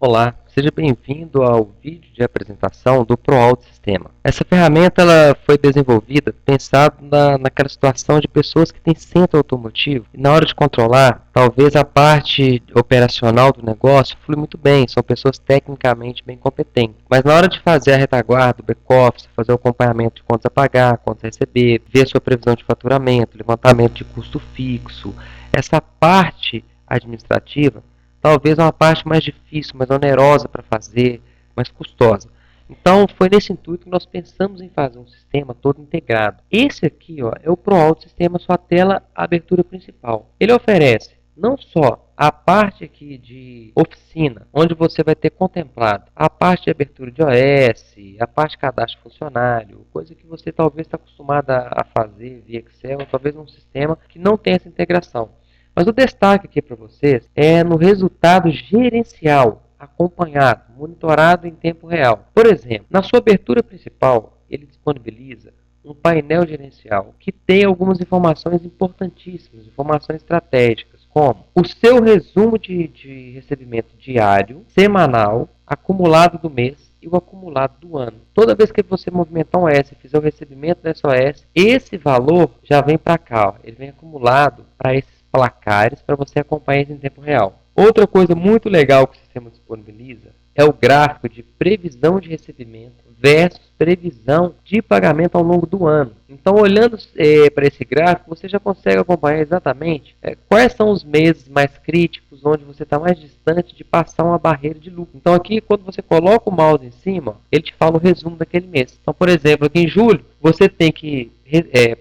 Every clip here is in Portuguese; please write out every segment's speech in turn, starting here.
Olá, seja bem-vindo ao vídeo de apresentação do ProAuto Sistema. Essa ferramenta ela foi desenvolvida pensando naquela situação de pessoas que têm centro automotivo e na hora de controlar, talvez a parte operacional do negócio flui muito bem, são pessoas tecnicamente bem competentes, mas na hora de fazer a retaguarda, o back-office, fazer o acompanhamento de contas a pagar, contas a receber, ver a sua previsão de faturamento, levantamento de custo fixo, essa parte administrativa talvez uma parte mais difícil, mais onerosa para fazer, mais custosa. Então, foi nesse intuito que nós pensamos em fazer um sistema todo integrado. Esse aqui é o ProAuto Sistema, sua tela abertura principal. Ele oferece não só a parte aqui de oficina, onde você vai ter contemplado a parte de abertura de OS, a parte de cadastro funcionário, coisa que você talvez está acostumado a fazer via Excel, ou talvez num sistema que não tem essa integração. Mas o destaque aqui para vocês é no resultado gerencial, acompanhado, monitorado em tempo real. Por exemplo, na sua abertura principal, ele disponibiliza um painel gerencial que tem algumas informações importantíssimas, informações estratégicas, como o seu resumo de recebimento diário, semanal, acumulado do mês e o acumulado do ano. Toda vez que você movimentar um OS e fizer o recebimento dessa OS, esse valor já vem para cá, ele vem acumulado para esses placares para você acompanhar isso em tempo real. Outra coisa muito legal que o sistema disponibiliza é o gráfico de previsão de recebimento versus previsão de pagamento ao longo do ano. Então, olhando para esse gráfico, você já consegue acompanhar exatamente quais são os meses mais críticos, onde você está mais distante de passar uma barreira de lucro. Então, aqui, quando você coloca o mouse em cima, ele te fala o resumo daquele mês. Então, por exemplo, aqui em julho, você tem que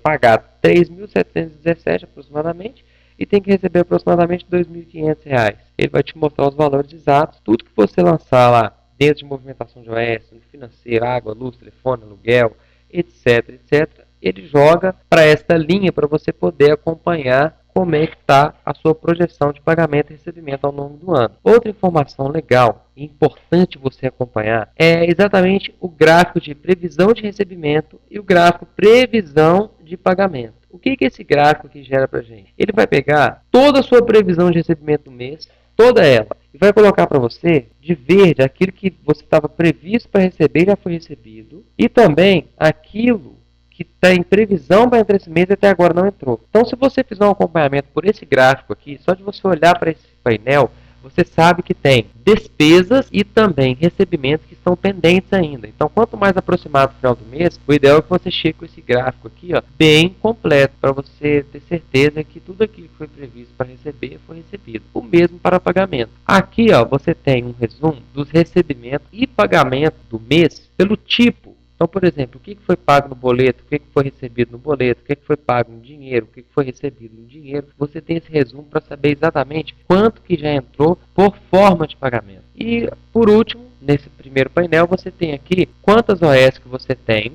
pagar 3.717 aproximadamente, e tem que receber aproximadamente R$ 2.500. Ele vai te mostrar os valores exatos, tudo que você lançar lá, dentro de movimentação de OS, no financeiro, água, luz, telefone, aluguel, etc, etc, ele joga para esta linha para você poder acompanhar como é que está a sua projeção de pagamento e recebimento ao longo do ano. Outra informação legal e importante você acompanhar é exatamente o gráfico de previsão de recebimento e o gráfico previsão de pagamento. O que esse gráfico aqui gera para a gente? Ele vai pegar toda a sua previsão de recebimento do mês, toda ela, e vai colocar para você de verde aquilo que você estava previsto para receber já foi recebido, e também aquilo que está em previsão para entrar esse mês e até agora não entrou. Então, se você fizer um acompanhamento por esse gráfico aqui, só de você olhar para esse painel, você sabe que tem despesas e também recebimentos que estão pendentes ainda. Então, quanto mais aproximado do final do mês, o ideal é que você chegue com esse gráfico aqui bem completo, para você ter certeza que tudo aquilo que foi previsto para receber foi recebido. O mesmo para pagamento. Aqui você tem um resumo dos recebimentos e pagamento do mês pelo tipo. Então, por exemplo, o que foi pago no boleto, o que foi recebido no boleto, o que foi pago no dinheiro, o que foi recebido no dinheiro. Você tem esse resumo para saber exatamente quanto que já entrou por forma de pagamento. E, por último, nesse primeiro painel, você tem aqui quantas OS que você tem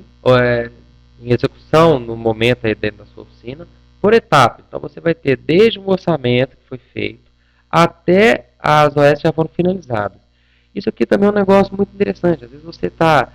em execução no momento aí dentro da sua oficina, por etapa. Então, você vai ter desde um orçamento que foi feito até as OS já foram finalizadas. Isso aqui também é um negócio muito interessante. Às vezes você está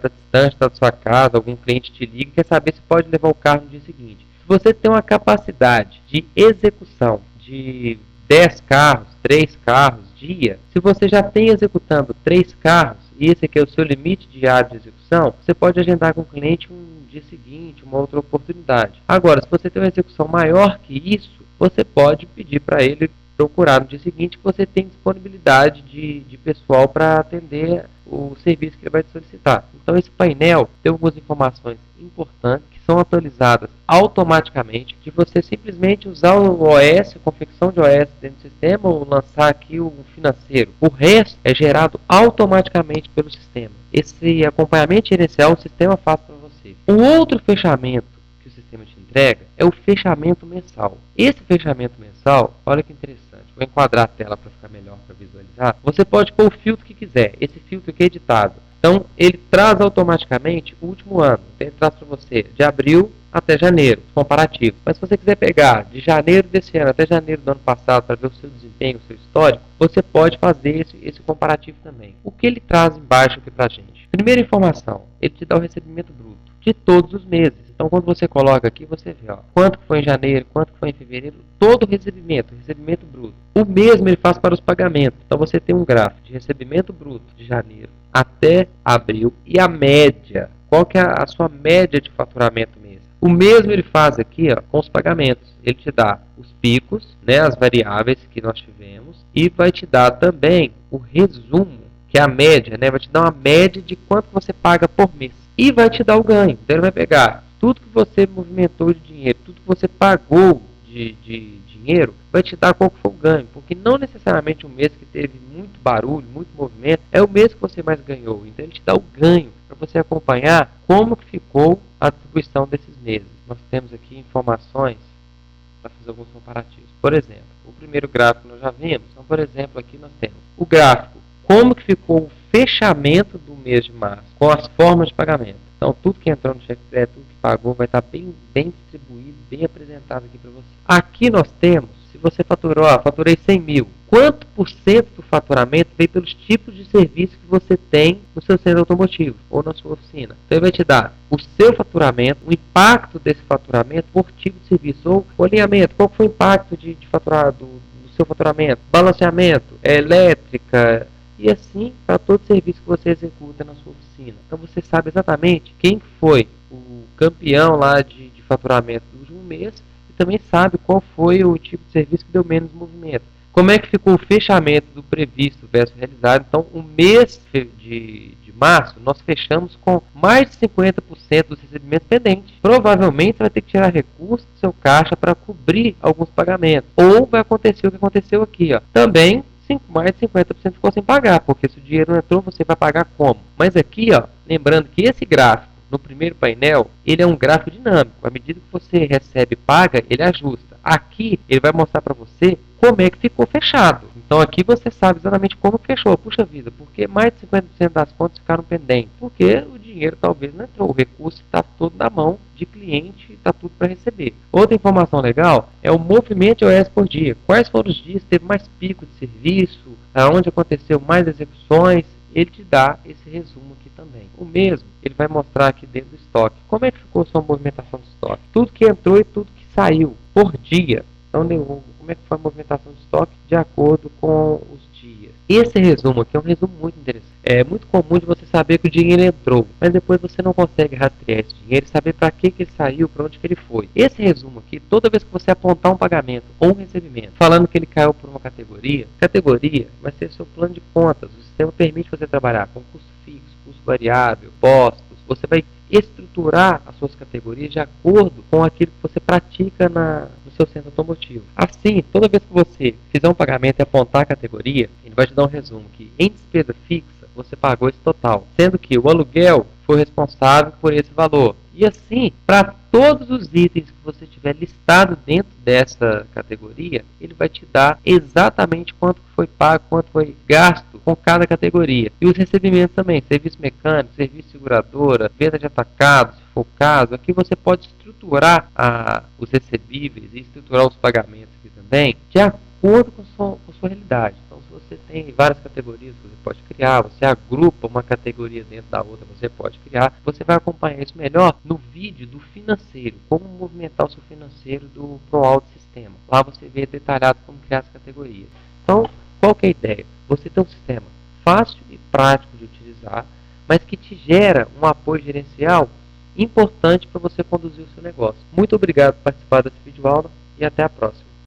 distante, está da sua casa, algum cliente te liga e quer saber se pode levar o carro no dia seguinte. Se você tem uma capacidade de execução de 10 carros, 3 carros dia, se você já tem executando 3 carros, e esse aqui é o seu limite diário de execução, você pode agendar com o cliente um dia seguinte, uma outra oportunidade. Agora, se você tem uma execução maior que isso, você pode pedir para ele procurar no dia seguinte que você tem disponibilidade de pessoal para atender o serviço que ele vai te solicitar. Então, esse painel tem algumas informações importantes que são atualizadas automaticamente, de você simplesmente usar o OS, a confecção de OS dentro do sistema, ou lançar aqui o financeiro. O resto é gerado automaticamente pelo sistema. Esse acompanhamento gerencial o sistema faz para você. O outro fechamento que o sistema te entrega é o fechamento mensal. Esse fechamento mensal, olha que interessante, vou enquadrar a tela para ficar melhor para visualizar. Você pode pôr o filtro que quiser, esse filtro aqui é editado. Então, ele traz automaticamente o último ano. Então, ele traz para você de abril até janeiro, comparativo. Mas se você quiser pegar de janeiro desse ano até janeiro do ano passado para ver o seu desempenho, o seu histórico, você pode fazer esse comparativo também. O que ele traz embaixo aqui para a gente? Primeira informação, ele te dá o recebimento bruto. de todos os meses. Então, quando você coloca aqui, você vê quanto foi em janeiro, quanto foi em fevereiro, todo o recebimento bruto. O mesmo ele faz para os pagamentos. Então, você tem um gráfico de recebimento bruto de janeiro até abril e a média. Qual que é a sua média de faturamento mês? O mesmo ele faz aqui com os pagamentos. Ele te dá os picos, né, as variáveis que nós tivemos, e vai te dar também o resumo, que é a média, né, vai te dar uma média de quanto você paga por mês. E vai te dar o ganho. Então ele vai pegar tudo que você movimentou de dinheiro, tudo que você pagou de dinheiro, vai te dar qual que foi o ganho. Porque não necessariamente um mês que teve muito barulho, muito movimento, é o mês que você mais ganhou. Então ele te dá o ganho para você acompanhar como que ficou a distribuição desses meses. Nós temos aqui informações para fazer alguns comparativos. Por exemplo, o primeiro gráfico nós já vimos. Então, por exemplo, aqui nós temos o gráfico, como que ficou o fechamento do mês de março, com as formas de pagamento. Então, tudo que entrou no cheque crédito, tudo que pagou, vai estar bem distribuído, bem apresentado aqui para você. Aqui nós temos, se você faturou, faturei 100 mil, quanto por cento do faturamento veio pelos tipos de serviço que você tem no seu centro automotivo ou na sua oficina. Então, ele vai te dar o seu faturamento, o impacto desse faturamento por tipo de serviço, ou o alinhamento, qual foi o impacto de faturado do seu faturamento, balanceamento, elétrica, e assim para todo serviço que você executa na sua oficina. Então você sabe exatamente quem foi o campeão lá de faturamento do último mês e também sabe qual foi o tipo de serviço que deu menos movimento. Como é que ficou o fechamento do previsto versus realizado? Então, o mês de março, nós fechamos com mais de 50% dos recebimentos pendentes. Provavelmente, você vai ter que tirar recursos do seu caixa para cobrir alguns pagamentos. Ou vai acontecer o que aconteceu aqui. Também, mais de 50% ficou sem pagar, porque se o dinheiro não entrou, você vai pagar como? Mas aqui, lembrando que esse gráfico, no primeiro painel, ele é um gráfico dinâmico. À medida que você recebe e paga, ele ajusta. Aqui, ele vai mostrar para você como é que ficou fechado. Então aqui você sabe exatamente como fechou. Puxa vida, porque mais de 50% das contas ficaram pendentes? Porque o dinheiro talvez não entrou, o recurso está todo na mão de cliente, está tudo para receber. Outra informação legal é o movimento de OS por dia. Quais foram os dias que teve mais pico de serviço, aonde aconteceu mais execuções, ele te dá esse resumo aqui também. O mesmo, ele vai mostrar aqui dentro do estoque. Como é que ficou a sua movimentação de estoque? Tudo que entrou e tudo que saiu por dia. Então, como é que foi a movimentação de estoque de acordo com os dias. Esse resumo aqui é um resumo muito interessante. É muito comum de você saber que o dinheiro entrou, mas depois você não consegue rastrear esse dinheiro e saber para que ele saiu, para onde que ele foi. Esse resumo aqui, toda vez que você apontar um pagamento ou um recebimento, falando que ele caiu por uma categoria vai ser seu plano de contas. O sistema permite você trabalhar com custo fixo, custo variável, postos. Você vai estruturar as suas categorias de acordo com aquilo que você pratica no seu centro automotivo. Assim, toda vez que você fizer um pagamento e apontar a categoria, ele vai te dar um resumo que em despesa fixa você pagou esse total, sendo que o aluguel foi responsável por esse valor. E assim, para todos os itens que você tiver listado dentro dessa categoria, ele vai te dar exatamente quanto foi pago, quanto foi gasto com cada categoria. E os recebimentos também, serviço mecânico, serviço seguradora, venda de atacado, se for o caso. Aqui você pode estruturar os recebíveis e estruturar os pagamentos aqui também, de acordo com a sua realidade. Então, se você tem várias categorias, você pode criar, você agrupa uma categoria dentro da outra, você pode criar. Você vai acompanhar isso melhor no vídeo do financeiro, como movimentar o seu financeiro do ProAuto Sistema. Lá você vê detalhado como criar as categorias. Então, qual que é a ideia? Você tem um sistema fácil e prático de utilizar, mas que te gera um apoio gerencial importante para você conduzir o seu negócio. Muito obrigado por participar dessa videoaula e até a próxima.